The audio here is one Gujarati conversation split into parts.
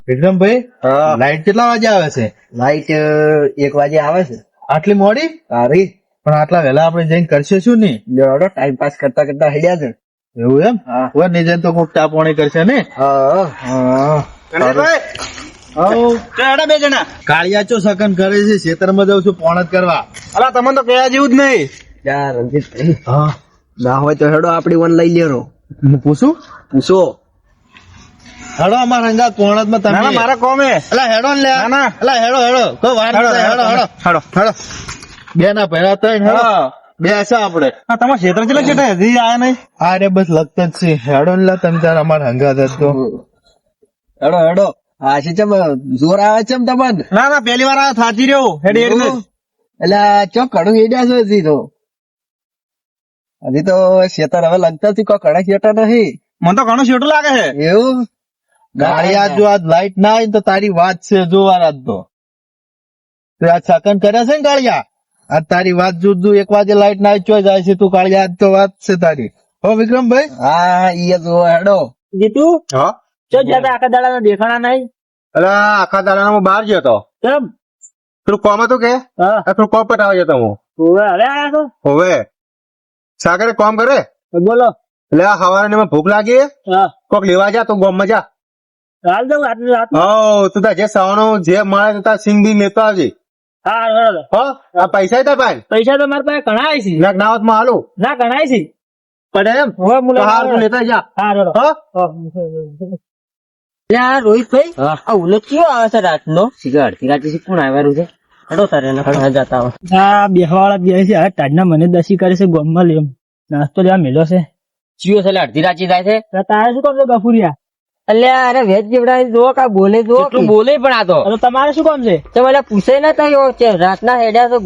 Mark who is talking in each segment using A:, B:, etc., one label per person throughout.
A: વિક્રમભાઈ, લાઈટ કેટલા વાગે આવે છે?
B: લાઈટ 1 વાગે આવે છે.
A: આટલી મોડી?
B: તારી
A: પણ આટલા વહેલા આપણે જઈને કરશે શું નહીં?
B: ટાઈમ પાસ કરતા કરતા હેડ્યા છે.
A: એવું એમ? નહીં જઈને તો કોક ચા પાણી કરશે ને?
C: બે જણા
A: કાળિયા ચો સકન કરે છે, ખેતરમાં જાઉં છું પોણ જ કરવા.
C: અલા તમને તો કયા જેવું જ નહીં.
B: યાર રણજીતભાઈ, ના હોય તો હેડો આપડી વન લઈ લેરો.
A: હું પૂછું?
B: પૂછો.
A: હેડો અમારા અંગાત પોણતમાં તમે.
C: મારા કોમે
A: અલા હેડો ને લે.
C: ના
A: અલા હેડો હેડો કોઈ વાર નહીં. હેડો હેડો
C: હેડો
A: હેડો. બે ના પહેલા ત્રણ હેડો. બે છે આપડે.
C: તમારા ક્ષેત્ર કેટલા કેટલા હજી આયા નહીં?
A: હા રે બસ લગતો જ છે. હેડો ને લે તમે તાર અમારા અંગાત હતો.
B: હેડો હેડો. આશી ચમ જોર આવે છે તમને?
C: ના પહેલી વાર આ થાચી રહ્યો હેડી હેડી
B: એટલે ચો કડું હેડ્યા છો હજી તો. હજી તો ખેતર હવે લગતા થી કોઈ કડક ખેતર નહીં.
C: મને તો ઘણું છેટું લાગે છે.
B: એવું
A: કાળિયા જો આજ લાઈટ ના આવી તો તારી વાત છે જોવાર આજ તો. આ સકન કરે છે ને કાળિયા, આજ તારી વાત જોજો. 1 વાગે લાઈટ ના આવી ચોય જાય છે તું કાળિયા, આજ તો વાત છે તારી. હો વિક્રમભાઈ?
B: હા ઈ જો હેડો.
C: જીતુ ચો જતા આખા દાડા દેખાણા નહીં.
D: અલા આખા દાડા હું બહાર ગયો હતો.
C: કેમ?
D: પેલું કોમ હતું કે થોડું કોમ પટાવા જતો હું.
C: હવે આયા છો?
D: હવે સાગરે કોમ કરે
C: બોલો.
D: એટલે આ સવારે મને ભૂખ લાગી, કોક લેવા જા તો ગોમ માં જા.
C: હાલ દઉં રાતની રાત.
D: તું તાર જે સવાનું જે મળે તાર સિંગ બી લેતો આવજે.
C: હા બરોબર.
D: આ પૈસા તાર પાસે?
C: પૈસા તો મારા પાસે ઘણા છે.
D: નાવત માં હાલું
C: ના ઘણા છે.
D: પડે એમ?
C: હવે મુલા
D: હાર તું લેતા જા.
C: હા બરોબર.
B: રોહિતભાઈ, આ ઉલટ કેવો આવે છે રાતનો? અડધી રાતે કોણ આવ્યું છે? હેડો તારે જતા હોય.
C: આ બેહવાળા બે છે. આ ટાઢના મને દસી કરે છે ગોમમાં લેમ નાસ્તો લેવા મેલો છે.
B: ચિયો છે અડધી રાતે જાય છે.
C: તારે શું કામ છે ગફુરિયા?
B: અલ્યા અરે વેજ જેવડા જો કા બોલે જો બોલે પણ આ તો
C: તમારે શું કામ છે?
B: તમે પૂછે ના થાય રાતના હેડ્યા તો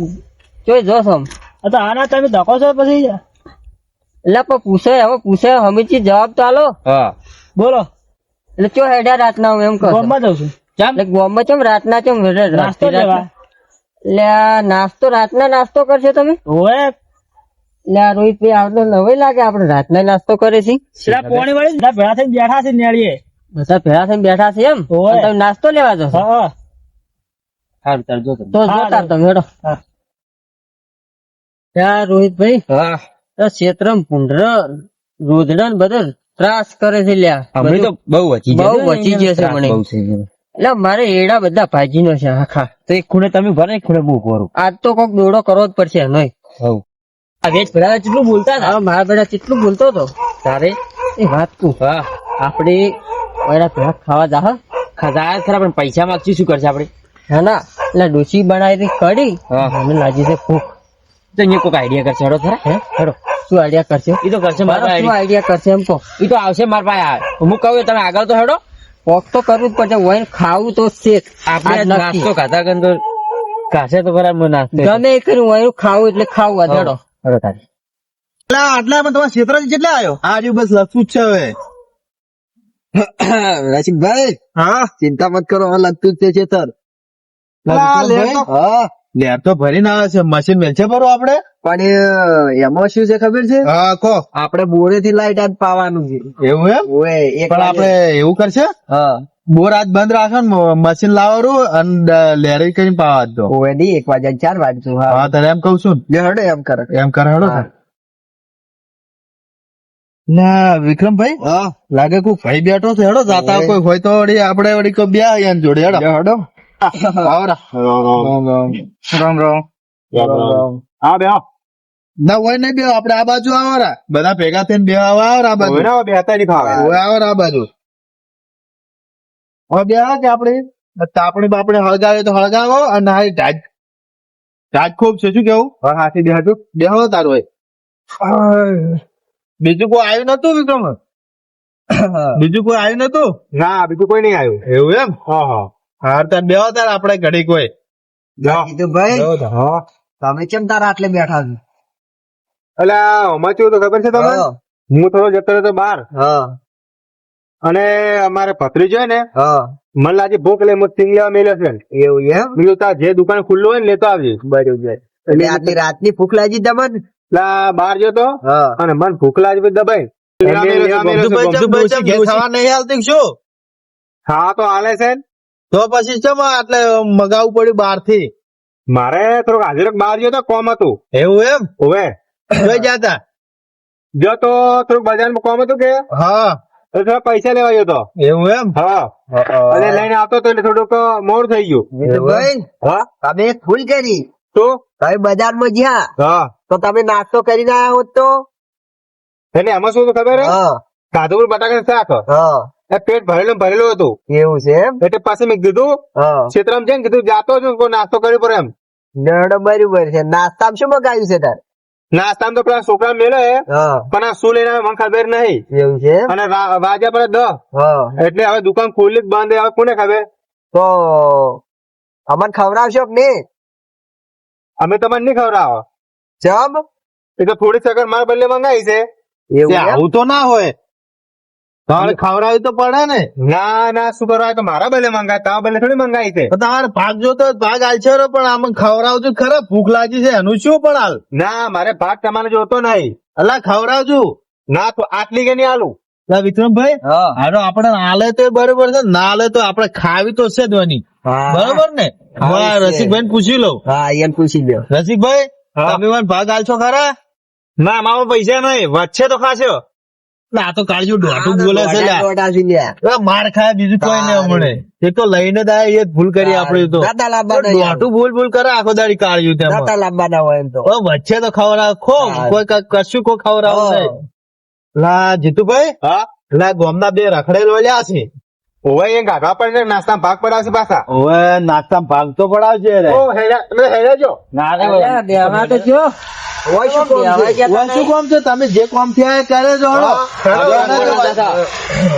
B: જોઈ જો સમ.
C: તો આના તમે ધકો છો પછી?
B: એટલે પણ પૂછે હવે પૂછે હમીથી જવાબ તો આલો.
C: બોલો.
B: એટલે ચો હેડ્યા રાતના હું એમ કહું.
C: ગોમમાં જઉં છું.
B: એટલે ગોમમાં ચમ રાતના ચમ
C: નાસ્તો લેવા.
B: એટલે નાસ્તો રાતના નાસ્તો કરશો તમે?
C: ઓએ
B: એટલે રોહિતભાઈ આવતો નવાઈ લાગે આપડે રાતના નાસ્તો કરે છે.
C: પોણી વાળી બધા ભેળા થઈને બેઠા છે નેળીએ.
B: બધા ભેળા થઈને બેઠા છે એમ? તમે નાસ્તો લેવા જશો? સારું તાર જો તો જોતા તમે હેડો. ત્યાં રોહિતભાઈ ક્ષેત્રમ પુંડર રોજડા ને બધા ત્રાસ કરે છે લ્યા.
D: બહુ વચી
B: વચી જશે મને. એટલે મારે એડા બધા ભાજી નો છે આખા.
D: તો એક ખૂણે તમે ભરે એક ખૂણે બહુ ભરું.
B: આજ તો કોક દોડો કરવો જ પડશે નહીં. આ વેચ ભેળા કેટલું બોલતા હતા? મારા ભેળા કેટલું બોલતો હતો તારે એ વાત તું. આપડે ભેળા ખાવા જા
D: ખરા પણ પૈસા માંગશું શું કરશે આપડે?
B: હા ના એટલે ડોસી બનાવી કરી મને લાગી છે ભૂખ.
D: તો અહીંયા કોઈક આઈડિયા કરશે હેડો ખરા?
B: હેડો શું આઈડિયા કરશે?
D: એ તો કરશે મારા
B: શું આઈડિયા કરશે એમ કહો.
D: એ તો આવશે મારા પાસે. હું કહું તમે આગળ તો હેડો.
B: પોક તો કરવું જ પડશે. વહીને ખાવું તો શેખ.
D: આપણે નાસ્તો ખાતા ગન તો કાશે તો બરાબર નાસ્તો
B: ગમે એ કર્યું વહીને ખાવું એટલે ખાવું. હેડો
D: હેડો તારી.
C: આટલા પણ તમારા ક્ષેત્ર કેટલા આવ્યો?
A: આજે બસ લખવું જ છે હવે.
B: રસિકભાઈ
C: હા
B: ચિંતા મત કરો, હવે લગતું જ છે ખેતર.
A: લેર તો ભરીને આવે છે. મશીન વેચે ભરો આપડે.
B: પણ એમાં શું છે ખબર છે?
A: હા કહો.
B: આપડે બોરે થી લાઈટ આજ પાવાનું છે.
A: એવું એમ? પણ આપડે એવું કરશે બોર આજ બંધ રાખો ને મશીન લાવવાનું અને લેરી કરીને પાવા દો.
B: 1 વાગે 4 વાગે.
A: હા તારે એમ કઉ છું.
B: હેડો એમ કરે
A: હેડો. ના વિક્રમભાઈ લાગે કોઈ ભાઈ બેઠો છે. હેડો જાતા કોઈ હોય તો આપડે વળી કોઈ બે જોડે હેડો. હેડો
C: રામ રામ. હા બે
A: ના હોય નહીં બે આપડે આ બાજુ આવરા બધા ભેગા થઈને બે આવો આ બાજુ આવો આ બાજુ. હવે બે કે આપડે તાપણી બાપણી હળગાવે તો હળગાવો અને ઢાજ ખૂબ છે શું કેવું?
D: હાથી બેહાતું
A: બેહો તારું હોય. બીજું કોઈ આવ્યું નતું વિક્રમ? બીજું કોઈ આવ્યું નતું?
D: ના બીજું કોઈ નહીં આવ્યું.
A: એવું એમ? હા તાર બેહો તાર આપડે ઘડી કોઈ.
B: ભાઈ તમે કેમ તારા આટલે બેઠા છો?
D: એટલે આમાં કેવું તો ખબર છે તમને? હું થોડો જતો રહ્યો બહાર અને અમારે ભત્રીજો ને મને લાગે ભૂખ એટલે હું સિંગ લેવા મેલ્યો છે.
B: એવું એમ?
D: બીજું તાર જે દુકાન ખુલ્લું હોય ને લેતો આવજે.
B: બરોબર. એટલે આટલી રાતની ભૂખ લાગી તમને?
D: લા બહાર ગયો તો અને મન ભૂખ લાગી દબાઈ
A: ગમતું ઘેર ખાવા નહીં હાલતી કે શું?
D: હા તો હાલે છે ને.
A: તો પછી ચમ એટલે મગાવવું પડ્યું બહાર થી?
D: મારે થોડુંક હાજર બહાર ગયો તો કોમ હતું.
A: એવું એમ?
D: ઓવે
A: જોઈ જતા?
D: જો તો થોડુંક બજારમાં કોમ હતું કે
A: હા.
D: એટલે થોડા પૈસા લેવા ગયો તો.
A: એવું એમ?
D: હા અને લઈને આવતો તો એટલે થોડુંક મોડું થઈ ગયું.
E: ભાઈ
D: હા
E: તમે એક ભૂલ કરી.
D: તો
E: તમે બજારમાં જ્યાં
D: હા
E: તો તમે નાસ્તો કરીને આવ્યા હોત તો.
D: એને એમાં શું હતું ખબર હે?
E: હા
D: કાદુર બટાકાનું શાક
E: હા
D: એ પેટ ભરેલું ભરેલું હતું.
E: એવું છે એમ.
D: એટલે પાસે મેં કીધું
E: હા
D: ક્ષેત્રમાં જઈને કીધું જાતો છું કોઈ નાસ્તો કર્યો પર એમ.
E: નડો બરોબર છે. નાસ્તામાં શું મગાવ્યું છે તાર?
D: નાસ્તામાં તો પેલા છોકરા મેલે
E: હા
D: પણ આ શું લઈને આવે મને ખબર નહીં.
E: એવું છે એમ.
D: અને વાગ્યા પર 10
E: હા
D: એટલે હવે દુકાન ખોલી જ બંધ હવે કોને ખબર.
E: તો અમને ખવડાવશો કે નહીં?
D: અમે તમને નહીં ખવડાવો.
E: જમ
D: એ તો થોડી સગર મારા બદલે મંગાવી છે.
E: એવું
A: તે
E: એમ?
A: આવું તો ના હોય. તમારે ખવડાવી તો પડે ને.
D: ના ના શું કરવા તો મારા બદલે મંગાય તારા બદલે થોડી મંગાવી છે.
A: તો તમારે ભાગ જોતો હોય તો ભાગ આલશે રો, પણ આમાં ખવડાવજો ખરા. ભૂખ લાગી છે એનું શું પણ હાલ?
D: ના મારે ભાગ તમારે જોતો નહીં.
A: અલા ખવડાવજો.
D: ના તો આટલી કે નહીં આલું.
A: વિક્રમભાઈ,
E: હા
A: હારો આપણે આલે તો બરોબર છે, ના આલે તો આપણે ખાવી તો છે જ વાની.
E: હા.
A: બરોબર ને?
E: ખાવી છે.
A: રસિકભાઈ પૂછી લઉં.
E: હા એમ પૂછી લ્યો.
A: રસિકભાઈ,
D: હા.
A: તમે મને ભાગ આલશો ખરા?
D: ના મારો પૈસા નહીં વચ્ચે તો ખાશો.
A: ના આ તો કાળજુ દોઢું બોલે છે લ્યા.
E: દોઢાથી લ્યા.
A: એ માર ખાય બીજું કોઈ નહીં હમણે. એ તો લઈને જ આયા, એ જ ભૂલ કરી આપડે તો.
E: દાતા લાવવાના યાર.
A: દોઢું ભૂલ કરે આખો દાડી કાળજુ તેમાં.
E: દાતા લાવવાના હોય એમ તો.
A: તો વચ્ચે તો ખવડાવ ખો,
E: હા.
A: કોઈ કશું કોઈ ખવડાવ નહીં. લા જીતુભાઈ,
D: હા
A: લા ગોમના બે રખડેલ વળ્યા છે.
D: ઓવે એ ગાઢવા પડે નાસ્તા ભાગ પડાવશે પાછા.
A: હવે નાસ્તા ભાગ તો પડાવશે રે.
D: ઓ હેડા તમે હેડા જો.
B: અલ્યા, બેહવા તો જો.
E: હોય શું કોમ છે?
B: બેહવા ગયા
A: શું કામ છે? તમે જે કામ થયા એ કરે છો હળો.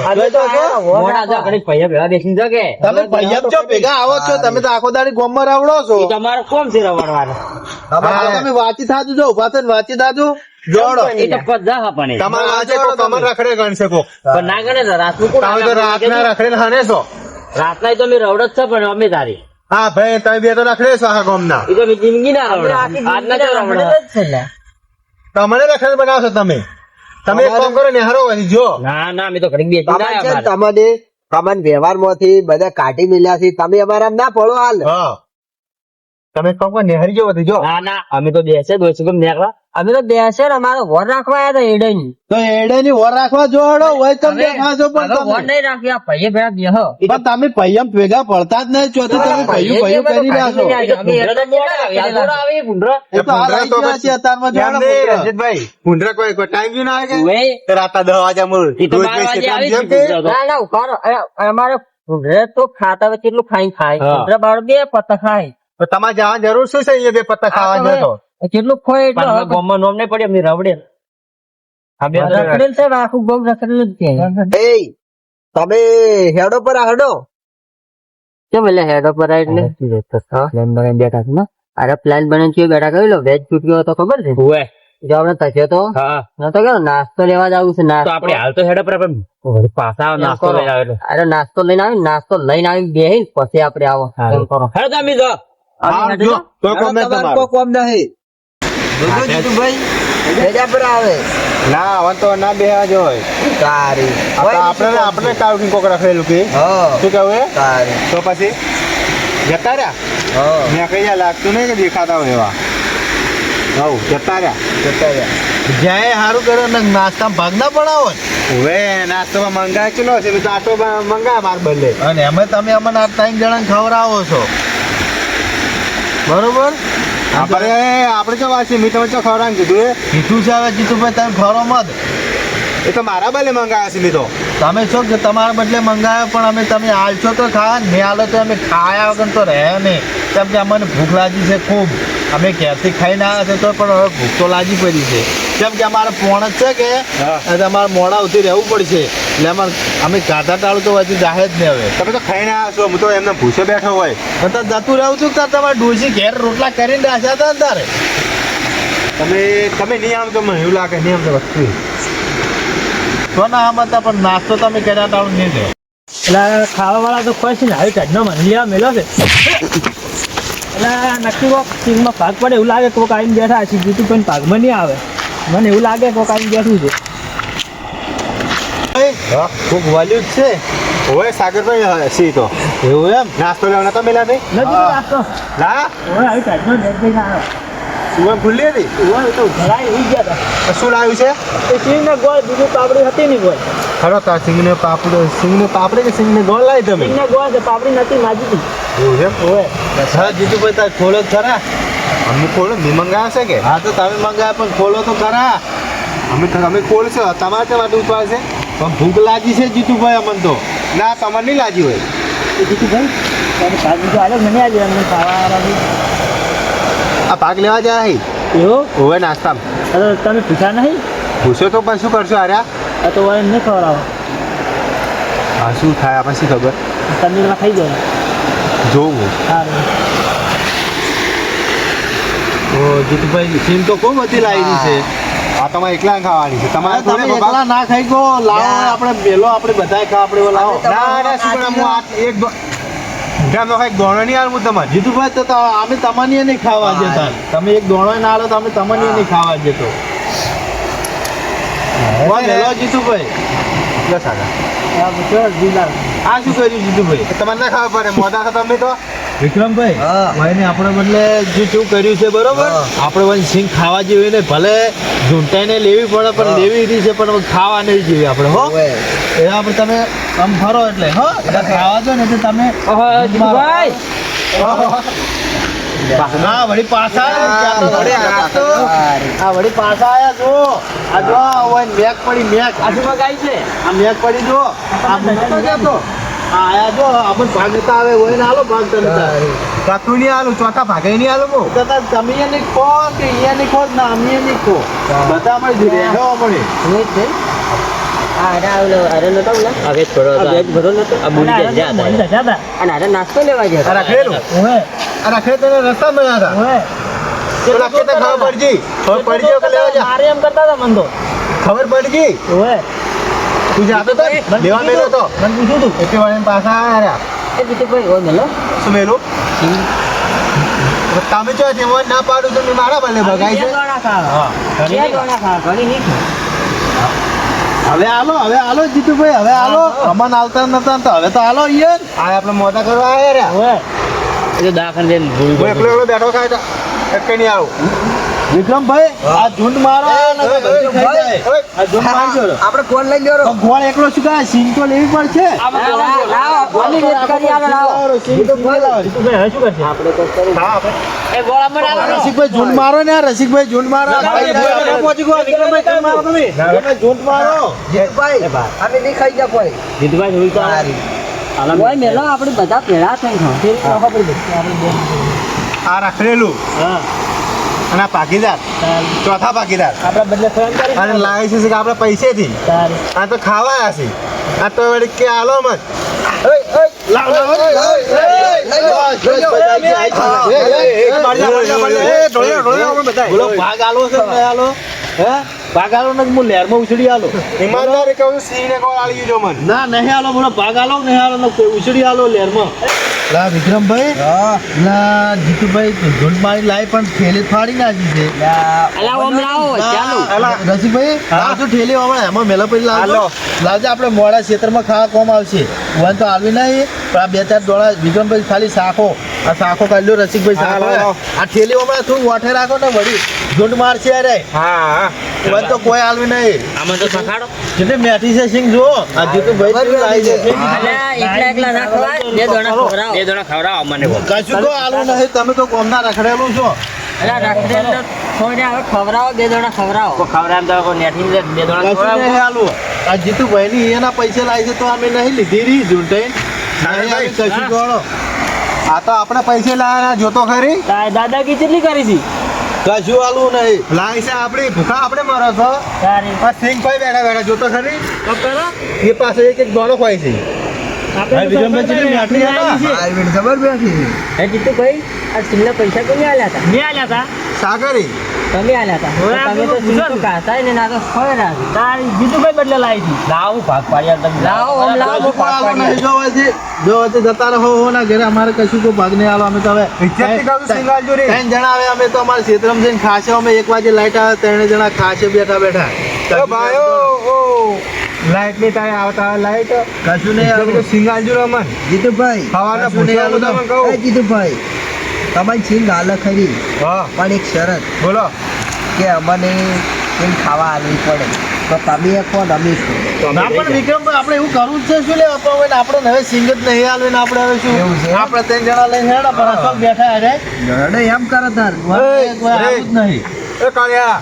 E: અમે તો જો,
B: મોડા જા, ઘડીક પૈયા ભેળા બેસીને જા કે.
A: તમે પૈયમ છો ભેગા આવો છો, તમે તો આખો દાડી ગોમમાં રાવડો છો.
B: ઈ તમારે કોમ છે રવાડવાનું.
A: હા, તમે વાંચી થાજો, જો ઉભા થઈને વાંચી થાજો. જોડો.
B: ઈ તો પદ જા પણ એ.
D: તમારે આજે કોક તમારે રખડે ગણશે કોક.
B: પણ ના ગણે ને રાતનું કોણ
D: તમે તો રાતના રખડે હને છો.
B: રાતના તો અમે રવડત છે પણ અમે તારી
D: હા ભાઈ તમે બે તો રખડે છો આખા ગામના.
B: ઈ તો મેં જિંદગી ના રવડ આજના તો રવડ
D: તમને રખડે બનાવશો તમે. તમે એક કામ કરો ને હારો વળી જો.
B: ના ના અમે તો ઘડીક બેસી
E: તમારે છે ને
B: ના
E: તમને વ્યવહારમાંથી બધા કાઢી મિલ્યા છે. તમે અમારા ના પડો હાલ.
D: હા તમે એક કામ કરો નેહરી જો વધી જો.
B: ના ના અમે તો બેસે દોસ્ત ગમ નેકળા અમે તો બેસે ને અમારો વર રાખવા આવ્યા હતા એડે ની
A: તો એડે ની વર રાખવા જોડો હોય તમે ખાશો, પણ
B: વર
A: તમે
B: નહીં રાખ્યા પૈયે ભેળા બેહ
A: પણ તમે પૈયમ ભેગા પડતા જ નહીં. ચોથી તમે પૈયું કરી રહ્યા છો. એ તો હાલ આવી ગયા છે અત્યારમાં જોડો
D: એમ નહીં,
A: પુત્ર.
D: રંજીતભાઈ ભૂંડરા કોઈ ટાઈમ બી ના આવે
B: ઉવે.
D: કે રાતના 10 વાગ્યા મૂળ
B: ઈ તો 12 વાગે આવી
D: જેમ કે
B: જ
E: ના ના ઉખાડો. અમારે ભૂંડરે તો ખાતા હોય કેટલું ખાઈ ખાય.
B: હા.
E: ભૂંડરા બાળ બે પત્તા ખાય.
D: તો તમારે જવાની જરૂર શું છે અહીંયા બે પત્તા ખાવા જતો.
E: કેટલું ખોય એટલે
B: પણ ગોમમાં નોમ નહીં પડ્યું અમને રવડે આ બે તો
E: રખડેલ છે ને આખું ગોમ રખડેલ જ છે. એ તમે હેડો પર હેડો.
B: કેમ એટલે હેડ ઉપર એટલે પ્લાન બનાવીને બેઠા છે ને અરે પ્લાન બનાવીને બેઠા કહી લો વેજ છૂટ્યો તો ખબર છે ઉવે જો આપણે થશે તો હા ન તો કેવો નાસ્તો લેવા જવું છે નાસ્તો આપણે હાલ તો હેડ ઉપર આપણે પાછા નાસ્તો લઈને આવે અરે નાસ્તો લઈને આવી નાસ્તો લઈને આવી બેહીને પછી આપણે આવો એમ કરો હેડ તમે જો
D: હા, જો તો
E: હેડો,
D: કોમે
E: તમારે
D: તમારું.
E: કોઈ કોમ નહીં. જોજો જીતુભાઈ, હેડ્યા પર આવે.
D: ના હવે તો ના બેહવા જો હોય.
E: તારી.
D: આ તો આપણે કાવકી કોક રખડેલું કે
E: હા,
D: શું કેવું એ?
E: તારી.
D: તો પછી જતા રહ્યા
E: હા,
D: મેં કઈ લાગતું નહીં કે દેખાતા હોય એવા. હવ જતા રહ્યા.
E: જતા રહ્યા.
A: જ્યાં સારું કરે ને નાસ્તા ભાગ ના પડાવો ને.
D: હવે નાસ્તો મંગાય ચલો છે તો આટો મંગાય માર બદલે.
A: અને એમાં તમે અમને આ 3 જણા ખવડાવો છો, બરોબર?
D: આપણે તો વાત છે મેં તમે તો ખવડાવીને કીધું એ.
A: કીધું છે હવે જીતુભાઈ તમે ખરો મત.
D: એ તો મારા બદલે મંગાયા છે મેં તો.
A: તમે છો કે તમારા બદલે મંગાવ્યો, પણ અમે તમે આલશો તો ખા, ને આલો તો અમે ખાયા વગર તો રહે નહીં. કેમ કે અમને ભૂખ લાગી છે ખૂબ. અમે ક્યારથી ખાઈને આવ્યા છે તો પણ હવે ભૂખ તો લાગી પડી છે. કેમ કે અમારે પોણ જ છે કે
D: હા.
A: એટલે અમારે મોડા ઉઠી રહેવું પડશે. એટલે અમે ગાધા ટાળું તો હજી જાહે જ નહીં હવે.
D: તમે તો ખાઈને આવ્યા છો હું તો એમને ભૂસે બેઠો હોય.
A: તો જતું રહેવું છું તાર તમારે ડોસી ઘેર રોટલા કરીને રાખ્યા હતા ને તારે.
D: તમે નહીં આમ તો મને એવું લાગે નહીં આમ તો વસ્તુ.
A: તો ના આમ હતા, પણ નાસ્તો તમે કર્યા ટાળું નહીં દે.
C: એટલે ખાવા વાળા તો ખોશ ને આવી ટાઈપનો મંડલિયા મેલો છે. એટલે નક્કી કોક ટીમમાં ભાગ પડે એવું લાગે કોક આવીને બેઠા છે જીતું કોઈ ભાગમાં નહીં આવે. મને એવું લાગે કોક આવીને બેઠું છે.
A: કોક વાલ્યું જ છે.
D: ઓય સાગરભાઈ સી તો
A: એવું એમ?
D: નાસ્તો લેવાનો તો મેલા ભાઈ
C: નથી રાખતો.
D: લા
C: હવે આવી ટાઈપનો નેટ લઈને આવ્યો.
D: સુવન ખુલ્લી હતી
C: હવે તો ઘરાઈ ઉઈ ગયા હતા.
D: તો શું લાવ્યું છે
C: એ સિંહને ગોળ બીજું પાપડી હતી નહીં ગોળ.
A: ખરો તાર સિંગને પાપડે કે સિંગને ગોળ લાવી તમે?
C: સિંહને ગોળ છે પાપડી નથી માજી હતી.
D: એવું છે
C: હવે
A: હા જીતુભાઈ તાર ખોલો જ ખરા.
D: અમે ખોલો મી મંગાવ્યા છે કે
A: હા તો તમે મંગાવ્યા પણ ખોલો તો ખરા.
D: અમે ખોલશે તમારે તે માટે ઉપાડશે
A: પણ ભૂખ લાગી છે જીતુભાઈ અમને તો.
D: ના તમારે નહીં લાજી હોય
C: એ કીધું ભાઈ તારે ભાગ બીજો આલો મને આજે અમને ખાવા
D: આ ભાગ લેવા જાય
C: એવો
D: ઓવે નાસ્તામાં
C: અરે તમે પૂછા નહીં
D: પૂછો તો પણ શું કરશો આર્યા
C: આ તો હવે નહીં ખવડાવો.
D: હા શું થાય આપણે શી ખબર
C: તમે એકલા ખાઈ જાય
D: જોવું
C: સારું.
A: ઓ જીતુભાઈ સિંગ તો ખૂબ બધી લાવી છે.
D: આ તમારે એકલા ખાવાની છે તમારે
A: તમે
D: થોડી બાબા-
A: એકલા ના ખાઈ ગો લાવો આપણે મેલો આપણે બધાય ખા આપણે લાવો.
D: ના ના શું પણ હું આ એક ગામનો કંઈક દોણો નહીં આલું તમારે
A: જીતુભાઈ તો અમે તમને નહીં ખાવા જતા. તમે એક દોણો ના આલો તો અમે તમને નહીં ખાવા જતો. મેલો જીતુભાઈ.
D: લો સાગર
C: આ પૂછો જીલા
A: આ શું કર્યું જીતુભાઈ?
D: તમારે ના ખાવા પડે મોટા છો તમે તો
A: વિક્રમભાઈ ભાઈને આપણે બદલે જે શું કર્યું છે બરોબર આપણે વળી સિંગ ખાવા જેવી ને ભલે ઝૂંટાઈને લેવી પડે પણ લેવી રહી છે પણ ખાવા નહીં જેવી આપણે હો એ આપણે તમે આમ ફરો એટલે હો એટલે ખાવા દો ને તો તમે
C: જીતુભાઈ
A: ના વળી પાછા આ વળી પાછા આયા જો આ જો ઓય મેક પડી મેક
C: આજુમાં ગાય છે
A: આ મેક પડી જો આ નતો જતો આ આયા જો આપણે ભાગ નતા આવે હોય ને હાલો ભાગ તને
D: કાતું નહીં આલું ચોથા ભાગે નહીં આલું બહુ
A: તમે એને ખો કે એને ખો ના અમે એને ખો બધા મળી જઈએ રહેવા મળે
B: નાસ્તો લેવા ગયા
D: આ રાખેલું આ રાખે તને રસ્તા મળ્યા હતા તો રાખે તો ખબર પડી ખબર પડી ગયો કે લેવા જા
C: મારે એમ કરતા હતા મન તો
D: ખબર પડી ગઈ
C: ઓય
D: તું જાતો તો લેવા મેલો તો
C: મને પૂછ્યું તું
D: એટલે વાળા પાછા આવ્યા
B: એ જીતુભાઈ ઓ મેલો
D: શું મેલું તમે જો તેમાં ના પાડું તો મેં મારા ભલે ભગાઈ છે
A: હવે હાલો જીતુભાઈ હવે હાલો અમન આવતા નતા તો હવે તો હાલો યાર
D: આ આપણે મોટા કરવા આવ્યા રહ્યા
C: ઓય
B: દાખલ
D: હું એકલો એકલો બેઠો ખાય તો એક નહીં આવું
A: વિક્રમભાઈ આ ઝુંડ મારો આ ઝુંડ મારજો
E: આપણે કોણ લઈ લ્યો
A: ગોળ એકલો શું કહે સિંગ તો લેવી પડશે
C: જીતુભાઈ હવે શું કરશે
A: રસિકભાઈ ઝુંડ મારો ને રસિકભાઈ ઝુંડ મારો ઝુંડ મારો
E: ભાઈ અમે નહીં ખાઈ જા કોઈ
C: જીતુભાઈ જોઈ તો
B: ઓય મેલો આપણે બધા ભેળા થઈને
D: આ રાખેલું
C: હા
D: અને આ પાકીદાર ચોથા પાકીદાર
C: આપણા બદલે ફોન કરી
D: અને લાગે છે કે આપણે પૈસેથી
C: તારે
D: આ તો ખાવા હશે આ તો વળી કે આલો મત
A: બોલો ભાગ આલો છે ને આલો હે ભાગ આલો ને હું લહેરમાં ઉછળી આલો
D: ઈમાનદારી કહું સિંહને કોણ આલી ગયો મન
A: ના નહીં આલો બોલો ભાગ આલો નહીં આલો ને ઉછળી આલો લહેરમાં લા વિક્રમભાઈ લા જીતુભાઈ ઝુંડ મારી લાવી પણ થેલી ફાડી નાખી છે રસિકભાઈ લાવજો ઠેલી હમણાં એમાં મેલા પછી લાવજો લાવજો આપણે મોડા ક્ષેત્રમાં ખાવા કોમ આવશે વન તો આવી નહીં પણ આ બે ચાર દોડા વિક્રમભાઈ ખાલી શાખો આ શાખો કાઢ લો રસિકભાઈ શાખો આ ઠેલી હમણાં થોડું વાઠે રાખો ને વળી ઝુંડ મારશે અરે
D: હા
A: વન તો કોઈ આલવી નહીં
B: આમાં તો સખાડો
A: જેટલી મેઠી છે સિંગ જુઓ આ જીતુભાઈ કેવી લાવી છે
B: બે દોણા ખવડાવો મને
A: કશું તો આલવું નહીં તમે તો કોમના રખડેલું છો
B: ખવડાવો બે દોણા ખવડાવો ખવડાવ તો નેઠી બે દોણા
A: કશું નહીં આલવું આ જીતુભાઈ ની એના પૈસા લાવી છે તો અમે નહીં લીધી રહી ઝૂંટાઈ નહીં આવી કશું ગણો
D: આ તો આપણે પૈસે લાયા જોતો ખરી
C: દાદાગી કેટલી કરી છે
A: કશું આલવું નહીં
D: લાવી છે આપણી ભૂખા આપણે મરો છો
C: તારે
D: આ સિંહ કોઈ બેઠા બેઠા જોતો ખરી એ પાસે એક એક દોણો ખોય છે
A: ભાઈ વિક્રમભાઈ જેટલી મેઠી છે ને
E: જબર બેઠી
B: જીતુભાઈ આ સિંગના પૈસા કોને આલ્યા હતા
C: મેં આલ્યા હતા
D: સાગરી
B: તમે આલ્યા હતા
C: હવે
B: તમે તો
C: આપણે
B: સિંગ તો કાઢતા ને ના તો ખોય
C: તારી જીતુભાઈ બદલે લાવી હતી
B: લાવો આમ લાવો
A: કશું કોઈ આલો નહીં. જો વચ્ચે જતા રહો હો ના ઘરે અમારે કશું કોઈ ભાગ નહીં આલો. અમે તો હવે
D: ઇજ્જતથી કહું છું, સિંગાલ જોડી.
A: 3 જણા આવે. અમે તો અમારા ક્ષેત્રમાં જઈને ખાશે. અમે 1 વાગે લાઈટ આવે 3 જણા ખાશે બેઠા
D: ઓ ભાઈઓ, ઓ લાઈટ ની તારે આવતા હોય લાઈટ
A: કશું નહીં આલો.
D: સિંગાલ જોડો અમન
E: જીતુભાઈ
D: ખાવાના
A: કશું નહીં
D: પૂછવાનું
A: આલો.
D: તમને કહું.
E: જીતુભાઈ તમારી સિંગ હાલે ખરી
D: હા
E: પણ એક શરત
D: બોલો.
E: કે અમને સિંગ ખાવા આલવી પડે તો તમે એક કોણ અમે છું
A: ના પણ વિક્રમભાઈ આપણે એવું કરવું જ છે શું લે આપણે હવે સિંગ જ નહીં આલવે ને આપણે હવે શું
E: એવું છે?
A: આપણે 3 જણા લઈને હેડા પર અશોક બેઠા અરે
E: ગરડે એમ કરે તાર
A: કોઈ આવું જ નહીં.
D: એ કાળિયા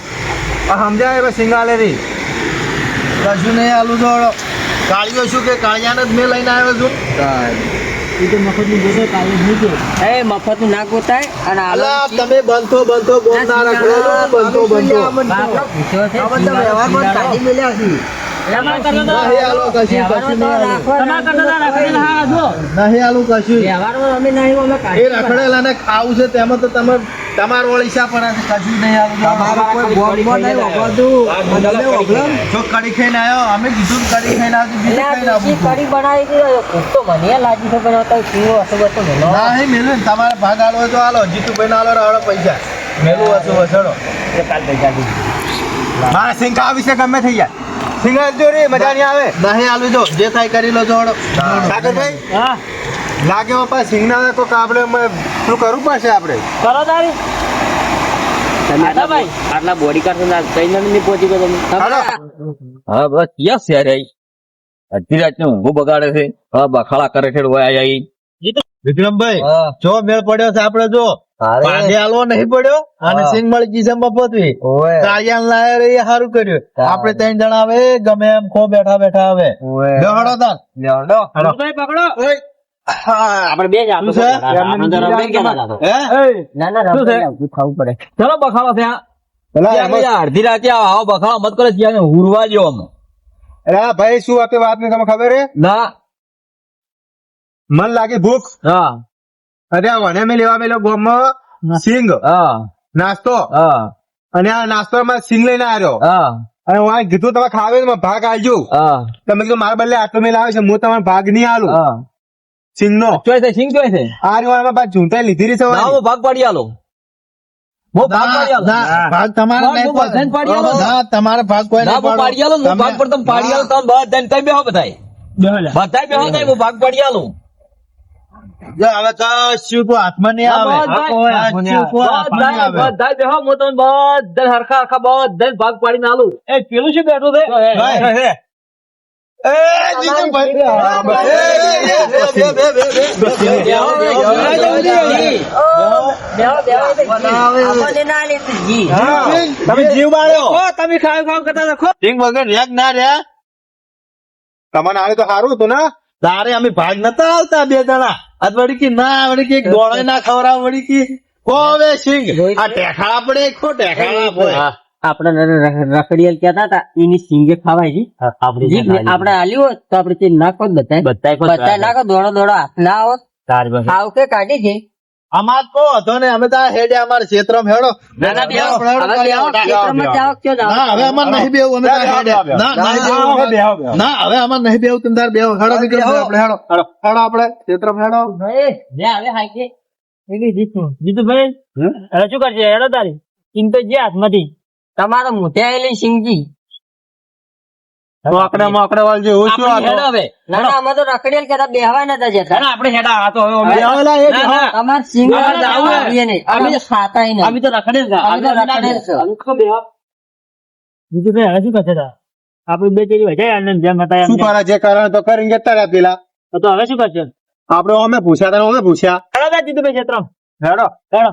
D: આ સમજાય હવે સિંગાલે રી
A: કશું નહીં આલું તો કાળિયો શું કે કાળિયાને જ મેં લઈને આવ્યો છું.
C: એ તો મફતનું જોતો કાલે મૂકે
B: એ મફતનું ના ગોતાય અને
A: અલા તમે બંધો ગોમ ના રખડેલું બંધો
B: બાપનો પૂછ્યો છે
E: અમે તો વ્યવહારમાં જ કાઢી મેલ્યા છીએ
C: એમાં કરતા
A: નહીં આલો કશું નહીં આલો.
C: તમારા કરતા રાખેલા હા જો
A: નહીં આલું કશું.
B: વ્યવહારમાં અમે નહીં અમે
A: એ
B: કાઢી
A: રખડેલા ને ખાવું છે તેમાં તો તમે તમારો ઓળીસા પર છે. કશું નહીં આલું.
E: અમારે કોઈ બોમ્બમાં નહીં વગાડતું અને તમે વગડો ને.
A: જો કડી ખાઈને આવ્યો અમે કીધું ને કડી ખાઈને આવતી બીજું ખાઈને
B: બીજી
A: આવું.
B: કઢી બનાવી દીધો ભૂખ તો મને લાગી છે પણ તો કેવો હશે તો મેલો
A: નહીં મેલું ને તમારે ભાગ આલો હોય તો આલો. જીતુભાઈ ના આલો રાવડો પૈસા મેલું હશું વસડો.
B: કાલ પૈસા દીધી
D: મારા સિંગ આ વિશે ગમે થઈ જાય. સિંગાલ જોડી મજા નહીં આવે.
A: નહીં આલવી દો જે થાય કરી લો જોડો.
D: સાગરભાઈ
C: હા
D: લાગે બાપા સિંગ ના આવે તો આપણે શું કરવું પડશે આપણે?
C: કરો તારી આટા ભાઈ
B: આટલા બોડી કાર્ડ ના કઈ નહીં પહોંચી ગયો
D: હાલો.
F: હા બસ યસ યાર અડધી રાતને ઊંઘું બગાડે છે હા બખાડા કરે છે આઈ
A: વિક્રમભાઈ
E: હા.
A: જો મેળ પડ્યો છે આપડે જો
E: અરે,
A: ભાગે આલવો નહીં પડ્યો અને
E: હા.
A: સિંગ મળી ગઈ છે મફતવી.
E: ઓવે,
A: કાળિયાને લાયા રે એ સારું કર્યું.
E: હા.
A: આપણે 3 જણા આવે ગમે એમ ખો બેઠા આવે
E: ઓવે.
A: બેહડો તાર.
E: લેવડો.
C: ભાઈ પકડો
B: આપણે બે જ
A: શું છે?
B: હે ના ના
C: શું છે?
B: ખાવું પડે
F: ચલો બખાડો ત્યાં
D: પેલા એમાં-
F: અડધી રાતે આવો બખાડો મત કરે ત્યાં હુરવા જેવો અમે
D: અરે આ ભાઈ શું આપે વાત ની તમને ખબર હે?
F: ના
D: મન લાગે ભૂખ.
F: હા
D: અરે આ વને મેં લેવા મેલો ગોમમાં સિંગ
F: હા
D: નાસ્તો
F: હા
D: અને આ નાસ્તો માં સિંગ લઈને આવ્યો
F: હા
D: અને હું આ કીધું તમે ખાવે તો ભાગ આલજો.
F: હા
D: તમે કીધું મારા બદલે આટલો મેલ આવે છે હું તમારે ભાગ નહીં આલું
F: હા
D: સિંગ નો.
F: ચોય છે સિંગ ચોય છે
D: આ રીવાળામાં પાછી ઝૂંટાઈ લીધી રહી છે
F: ના
D: વાળી.
F: હું ભાગ પાડી આલો હું ભાગ પાડી આલો
A: ના, ભાગ તમારે
F: ભાગ
A: નહીં
F: હું બધાને પાડી આલો.
A: ના તમારે ભાગ કોઈ
F: ના
A: નહીં
F: હું પાડી આલો હું ભાગ પર તમે પાડી આલો તમે બધાને કઈ બેહો બધાય
C: બેહલા
F: બધાય બેહો નહીં હું ભાગ પાડી આલું
A: જો હવે કશું કોઈ હાથમાં નહીં આવે.
F: બધાય
A: કશું કોઈ હાથમાં નહીં આવે.
F: બધાય બેહો હું તમને બધા હરખા બધાને ભાગ પાડીને આલું
C: એ પેલું શું બેઠું છે
A: ભાઈ. એ જીતુભાઈ.
B: આપણને ના લેતી જી
A: તમે જીવ બાળ્યો.
C: તમે ખાવ કરતા રાખો
A: સિંગ વગર રેગ ના રહ્યા.
D: તમને આલે તો સારું હતું ને.
A: તારે અમે ભાગ નતા આવતા 2 જણા આ વળી કે ના વળી કે ગોળે ના ખવડાવ વળી કે કોવે સિંગ આ ટેખાળા પડે ખો ટેખાળા પડે.
B: આપણે રખડિયલ કહેતા હતા એની સિંગે ખવાય છે આપણે આલ્યું હોત તો આપણે તે નાખો બધા નાખો દોડો હાથ ના આવો ખાવ કે કાઢી છે
A: અમાર કો હતો ને અમે તો આ હેડે અમારા ક્ષેત્રમાં હેડો.
B: ના, બેહો.
A: હેડો, હેડો,
B: હવે બેહો.
A: હેડો.
B: ખેતરમાં જાઓ, ક્યાં જાઓ?
A: ના હવે અમાર નહીં બેવું અમે તો આ હેડે. ના નહીં બેવું. ના હવે અમાર નહીં બેવું તમે તાર બેહો. હેડો વિક્રમભાઈ, આપણે હેડો હેડો આપણે ક્ષેત્રમાં હેડો.
B: હવે હાઈ
C: જીતુભાઈ હવે શું કરશે હેડો તારી ઇન તો જે હાથમાંથી
B: તમારા મોઢે આવેલી સિંગજી
D: મોકડે વાળજો એવું શું
F: આપણે હેડ
D: હતું?
F: હવે
B: ના ના અમે તો રખડિયલ કહેતા બેહવા નતા જતા
F: આપણે હેડા આ તો હવે અમે-
D: બેહવાલા એ
F: ના, ના.
B: તમારે સિંગ
F: ના, ના, ના.
B: અમે તો ખાતા નહીં
F: અમે તો રખડેલ છે.
B: અમે તો રખડેલ છે.
F: અમે તો બેહો.
C: જીતુભાઈ હવે શું કરશે તાર આપડે બે ચેરી વજાય આનંદ જેમ હતા એમ
D: શું કરે જે કારણ તો કરીને જતા રહ્યા પેલા.
C: તો હવે શું કરશે
D: આપડે અમે પૂછ્યા તા અમે પૂછ્યા
C: હેડો તાર જીતુભાઈ ક્ષેત્રમાં
D: હેડો
C: હેડો